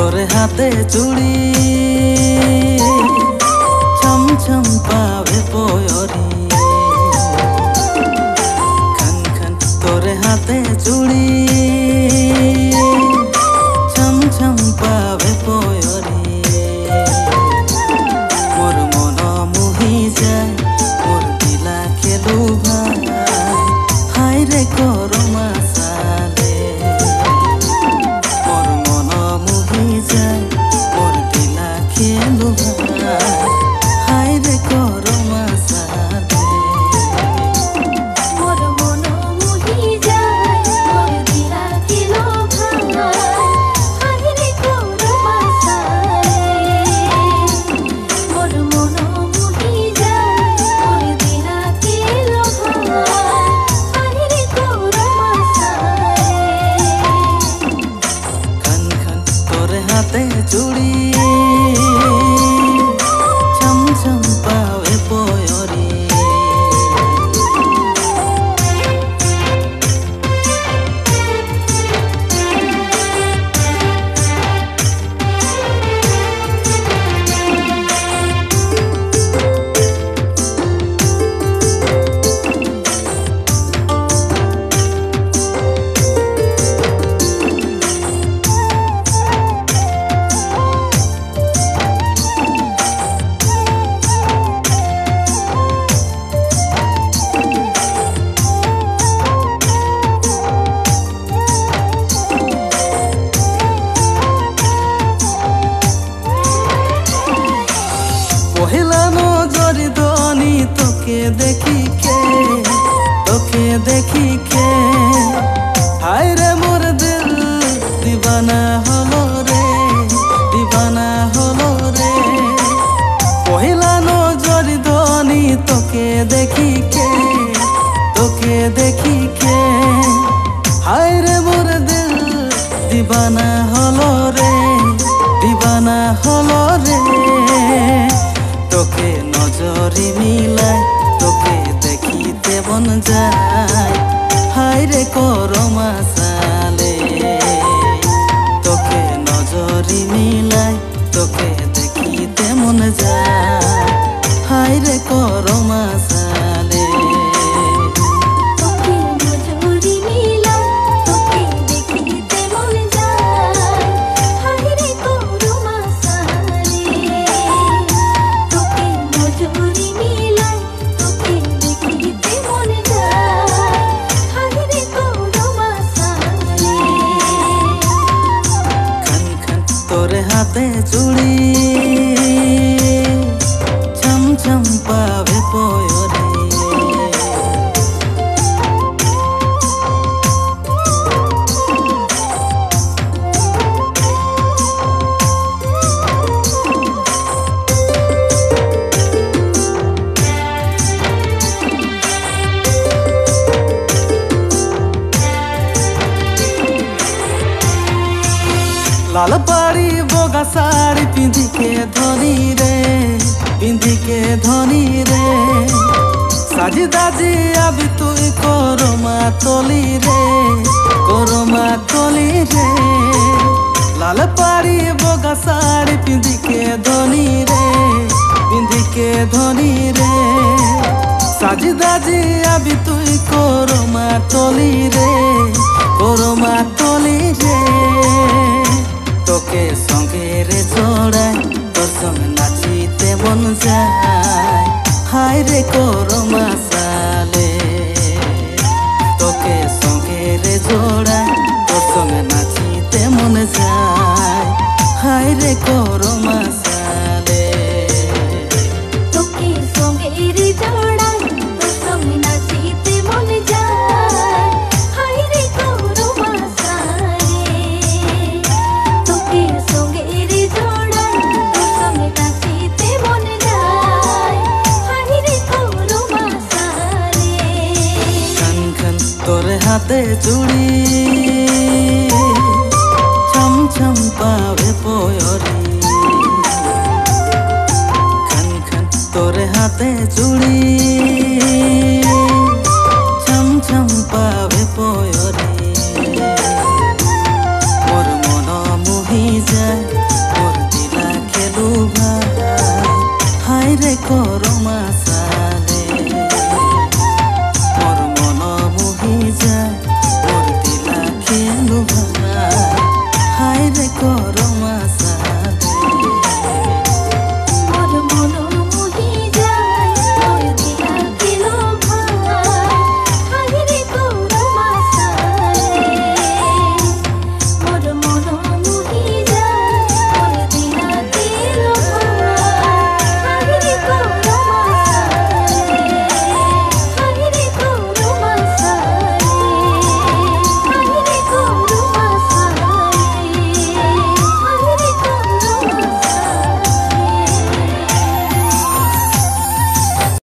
তোরে হাতে চুড়ি ছম ছম পাবে পয়রি খান খান তোরে হাতে চুড়ি ছম ছম পাবে পয়রি মোর মন মুহি যায় মোর দিলা খেলু ভাই হাই রে করমা সালে মোর মন মুহি যায় মোর দিলা খেলু ভাই হাই রে করমা সালে মোর মন মুহি যায় মোর দিলা খেলু ভাই হাই রে করমা সালে মোর মন মুহি যায় মোর দিলা খেলু ভাই হাই রে করমা সালে খান খান তোরে হাতে চুড়ি ছম ছম পাবে পয়রি পহিলা নজরি ধনি তোকে দেখি কে হায় রে মোর দিল দিবানা হলো রে পহিলা নজরি ধনি তোকে দেখি কে হায় রে মোর দিল দিবানা হলো রে তোকে নজরি মিলাই তোকে দেখিতে মন যায় হায় রে করমা সালে তোকে নজরি মিলাই তোকে দেখিতে মন যায় হায় রে করমা সালে তোকে নজরি মিলাই তোকে দেখিতে মন যায় হাই রে করমা সালে তোকে নজরি মিলাই তোকে দেখিতে মন যায় হাই রে করমা সালে খান খান তোরে হাতে চুড়ি ছম ছম পাবে পয়রি লাল পাড়ি বগা শাড়ি পিঁধিকে ধনি রে সাজি দাজি আবি তুই করমা তলি রে লাল পাড়ি বগা শাড়ি পিঁধিকে ধনি রে সাজি দাজি আবি তুই করমা তলি রে তোকে সঙ্গে রে জড়াই তোর সঙ্গে নাচিতে মন যায় হায় রে করমা সালে তোকে সঙ্গে রে জড়াই তোর সঙ্গে নাচিতে মন যায় হায় রে করমা সালে তোকে সঙ্গে রে জড়াই তোর সঙ্গে নাচিতে মন যায় হাই রে করমা সালে তোকে সঙ্গে রে জড়াই তোর সঙ্গে নাচিতে মন যায় হাই রে করমা সালে খান খান তোরে হাতে চুড়ি ছম ছম পাবে পয়রি খান খান তোরে হাতে চুড়ি